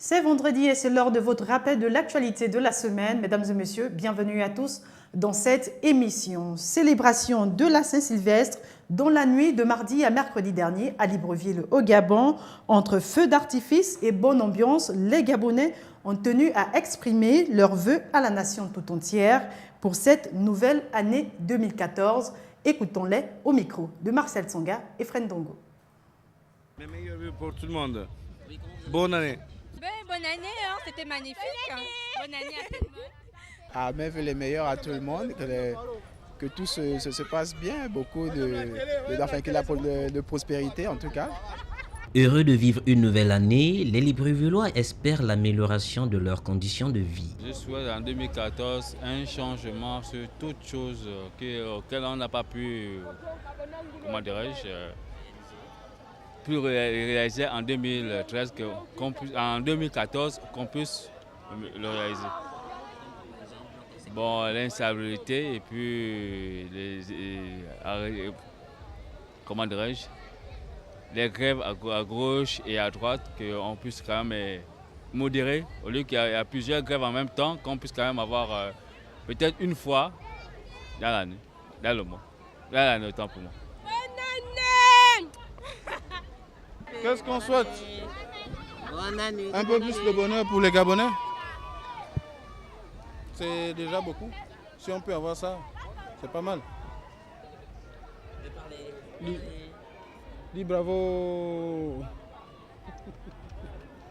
C'est vendredi et c'est l'heure de votre rappel de l'actualité de la semaine. Mesdames et messieurs, bienvenue à tous dans cette émission. Célébration de la Saint-Sylvestre dans la nuit de mardi à mercredi dernier à Libreville au Gabon. Entre feux d'artifice et bonne ambiance, les Gabonais ont tenu à exprimer leurs vœux à la nation tout entière pour cette nouvelle année 2014. Écoutons-les au micro de Marcel Tsonga et Fren Dongo. Mes meilleurs vœux pour tout le monde. Bonne année. Bonne année, hein, c'était magnifique. Bonne année à tout le monde. Mes vœux les meilleurs à tout le monde, que tout se passe bien, beaucoup de prospérité en tout cas. Heureux de vivre une nouvelle année, les Librevillois espèrent l'amélioration de leurs conditions de vie. Je souhaite en 2014 un changement sur toutes choses auxquelles on n'a pas pu, plus réaliser en 2013, en 2014 qu'on puisse le réaliser. Bon, l'instabilité et puis les grèves à gauche et à droite, qu'on puisse quand même modérer, au lieu qu'il y a plusieurs grèves en même temps, qu'on puisse quand même avoir peut-être une fois dans l'année, dans le mois, dans l'année, autant pour moi. Qu'est-ce qu'on souhaite? Bonne année. Un peu plus de bonheur pour les Gabonais. C'est déjà beaucoup. Si on peut avoir ça, c'est pas mal. Dis bravo.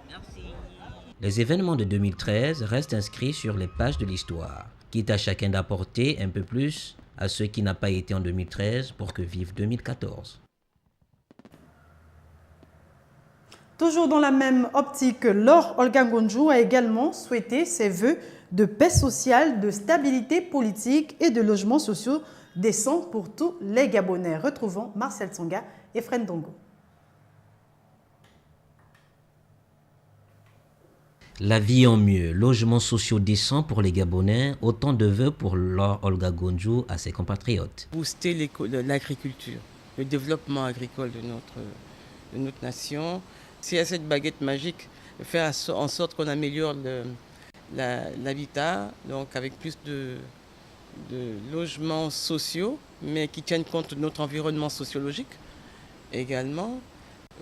Merci. Les événements de 2013 restent inscrits sur les pages de l'histoire, quitte à chacun d'apporter un peu plus à ce qui n'a pas été en 2013 pour que vive 2014. Toujours dans la même optique, Laure Olga Ngonjou a également souhaité ses vœux de paix sociale, de stabilité politique et de logements sociaux décents pour tous les Gabonais. Retrouvons Marcel Tsonga et Fren Dongo. La vie en mieux, logements sociaux décents pour les Gabonais, autant de vœux pour Laure Olga Ngonjou à ses compatriotes. Booster l'agriculture, le développement agricole de notre nation. S'il y a cette baguette magique, faire en sorte qu'on améliore l'habitat, donc avec plus de logements sociaux, mais qui tiennent compte de notre environnement sociologique. Également,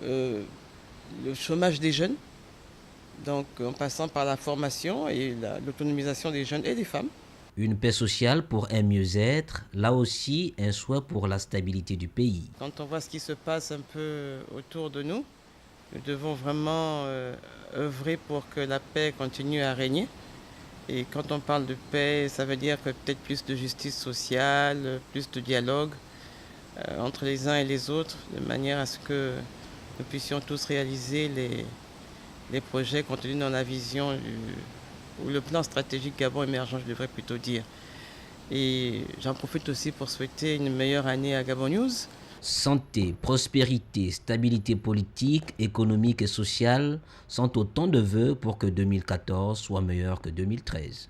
le chômage des jeunes, donc en passant par la formation et l'autonomisation des jeunes et des femmes. Une paix sociale pour un mieux-être, là aussi un souhait pour la stabilité du pays. Quand on voit ce qui se passe un peu autour de nous, nous devons vraiment œuvrer pour que la paix continue à régner. Et quand on parle de paix, ça veut dire que peut-être plus de justice sociale, plus de dialogue entre les uns et les autres, de manière à ce que nous puissions tous réaliser les projets contenus dans la vision ou le plan stratégique Gabon émergent, je devrais plutôt dire. Et j'en profite aussi pour souhaiter une meilleure année à Gabon News. Santé, prospérité, stabilité politique, économique et sociale sont autant de vœux pour que 2014 soit meilleur que 2013.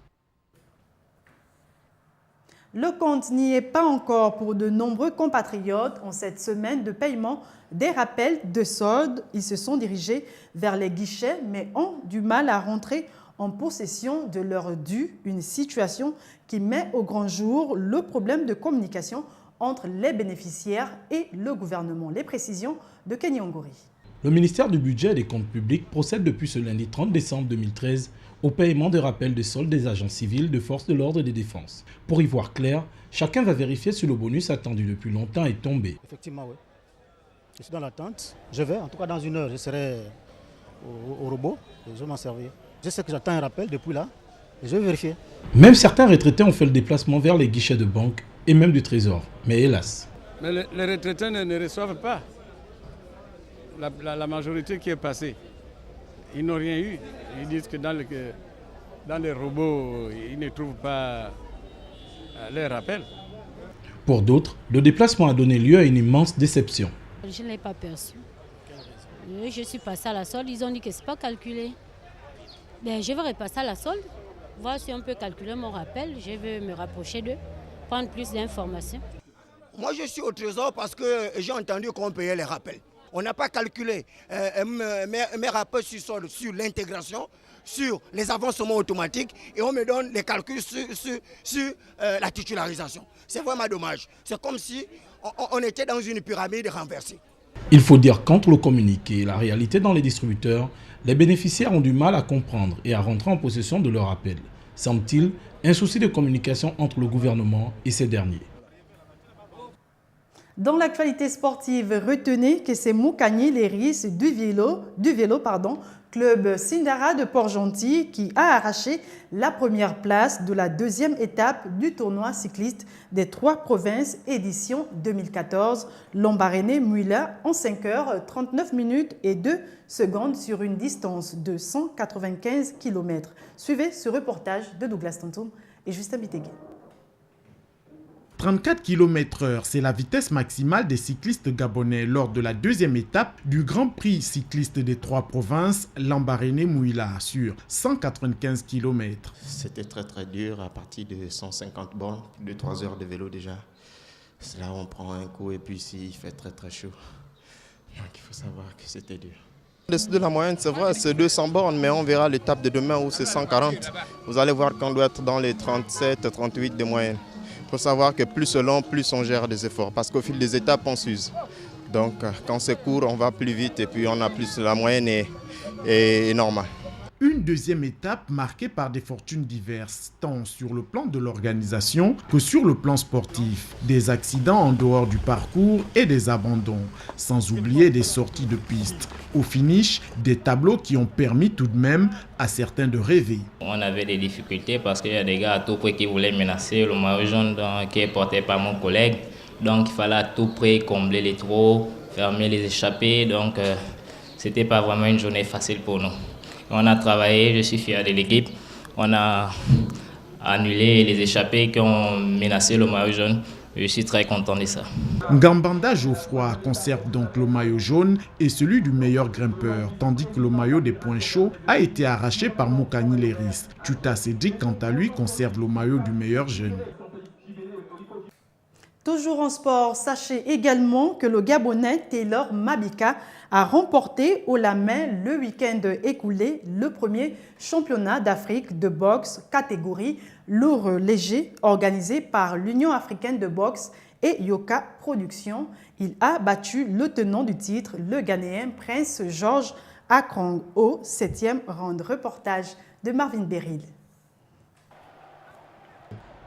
Le compte n'y est pas encore pour de nombreux compatriotes. En cette semaine de paiement des rappels de solde, ils se sont dirigés vers les guichets mais ont du mal à rentrer en possession de leurs dus. Une situation qui met au grand jour le problème de communication entre les bénéficiaires et le gouvernement. Les précisions de Kenny Ongori. Le ministère du Budget et des Comptes publics procède depuis ce lundi 30 décembre 2013 au paiement des rappels de soldes des agents civils de forces de l'ordre et de défense. Pour y voir clair, chacun va vérifier si le bonus attendu depuis longtemps est tombé. Effectivement, oui. Je suis dans l'attente. Je vais, en tout cas dans une heure, je serai au robot et je vais m'en servir. Je sais que j'attends un rappel depuis là et je vais vérifier. Même certains retraités ont fait le déplacement vers les guichets de banque et même du trésor. Mais hélas. Mais les retraités ne reçoivent pas. La majorité qui est passée, ils n'ont rien eu. Ils disent que dans les robots, ils ne trouvent pas les rappels. Pour d'autres, le déplacement a donné lieu à une immense déception. Je ne l'ai pas perçu. Je suis passée à la solde, ils ont dit que ce n'est pas calculé. Ben, je vais repasser à la solde, voir si on peut calculer mon rappel. Je vais me rapprocher d'eux, prendre plus d'informations. Moi, je suis au trésor parce que j'ai entendu qu'on payait les rappels. On n'a pas calculé mes rapports sur l'intégration, sur les avancements automatiques et on me donne les calculs sur la titularisation. C'est vraiment dommage. C'est comme si on était dans une pyramide renversée. Il faut dire qu'entre le communiqué et la réalité dans les distributeurs, les bénéficiaires ont du mal à comprendre et à rentrer en possession de leur appel. Semble-t-il un souci de communication entre le gouvernement et ces derniers. Dans l'actualité sportive, retenez que c'est Moukani Léris du vélo, club Sindara de Port-Gentil qui a arraché la première place de la deuxième étape du tournoi cycliste des 3 provinces édition 2014. Lambaréné-Mouila en 5h39 et 2 secondes sur une distance de 195 km. Suivez ce reportage de Douglas Tantoum et Justin Bitegui. 34 km/h, c'est la vitesse maximale des cyclistes gabonais lors de la deuxième étape du Grand Prix cycliste des 3 provinces Lambaréné-Mouila sur 195 km. C'était très dur à partir de 150 bornes, de 3 heures de vélo déjà. C'est là où on prend un coup et puis ici il fait très chaud. Donc il faut savoir que c'était dur. Au-dessus de la moyenne, c'est vrai, c'est 200 bornes, mais on verra l'étape de demain où c'est 140. Vous allez voir qu'on doit être dans les 37-38 de moyenne. Il faut savoir que plus c'est long, plus on gère des efforts, parce qu'au fil des étapes, on s'use. Donc quand c'est court, on va plus vite et puis on a plus la moyenne est normale. Une deuxième étape marquée par des fortunes diverses, tant sur le plan de l'organisation que sur le plan sportif. Des accidents en dehors du parcours et des abandons, sans oublier des sorties de piste. Au finish, des tableaux qui ont permis tout de même à certains de rêver. On avait des difficultés parce qu'il y a des gars à tout prix qui voulaient menacer le maillot jaune qui est porté par mon collègue. Donc il fallait à tout prix combler les trous, fermer les échappées. Donc c'était pas vraiment une journée facile pour nous. On a travaillé, je suis fier de l'équipe. On a annulé les échappées qui ont menacé le maillot jaune. Je suis très content de ça. Ngambanda Geoffroy conserve donc le maillot jaune et celui du meilleur grimpeur, tandis que le maillot des points chauds a été arraché par Moukani Léris. Tuta Cédric, quant à lui, conserve le maillot du meilleur jeune. Toujours en sport, sachez également que le Gabonais Taylor Mabika a remporté haut la main le week-end écoulé le premier championnat d'Afrique de boxe catégorie lourd léger organisé par l'Union africaine de boxe et Yoka Productions. Il a battu le tenant du titre, le Ghanéen Prince Georges Akrong au 7e round. Reportage de Marvin Beryl.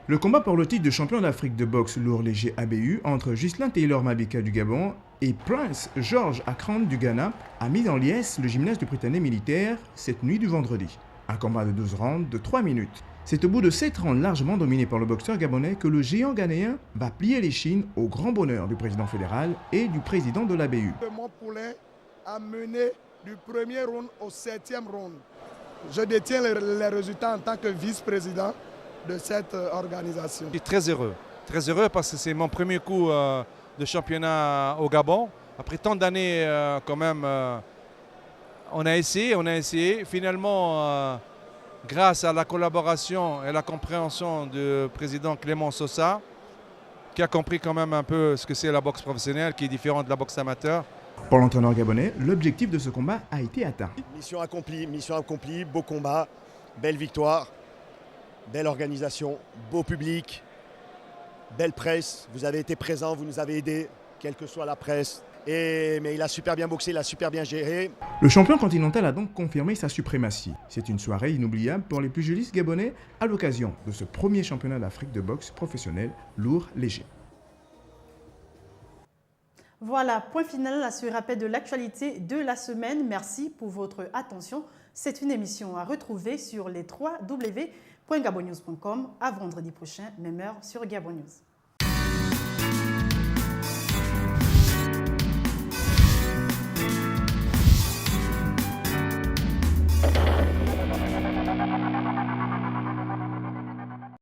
Le combat pour le titre de champion d'Afrique de boxe lourd léger ABU entre Ghislain Taylor Mabika du Gabon et Prince Georges Akrong du Ghana a mis en liesse le gymnase du Britannique militaire cette nuit du vendredi. Un combat de 12 rounds de 3 minutes. C'est au bout de 7 rounds largement dominés par le boxeur gabonais que le géant ghanéen va plier les chines au grand bonheur du président fédéral et du président de l'ABU. Mon poulain a mené du premier round au 7e round. Je détiens les résultats en tant que vice-président de cette organisation. Je suis très heureux parce que c'est mon premier coup de championnat au Gabon. Après tant d'années quand même, on a essayé. Finalement, grâce à la collaboration et la compréhension du président Clément Sosa, qui a compris quand même un peu ce que c'est la boxe professionnelle, qui est différente de la boxe amateur. Pour l'entraîneur gabonais, l'objectif de ce combat a été atteint. Mission accomplie, beau combat, belle victoire. Belle organisation, beau public, belle presse. Vous avez été présents, vous nous avez aidés, quelle que soit la presse. Mais il a super bien boxé, il a super bien géré. Le champion continental a donc confirmé sa suprématie. C'est une soirée inoubliable pour les pugilistes gabonais à l'occasion de ce premier championnat d'Afrique de boxe professionnel lourd léger. Voilà, point final à ce rappel de l'actualité de la semaine. Merci pour votre attention. C'est une émission à retrouver sur les www.gabonnews.com à vendredi prochain, même heure sur Gabon News.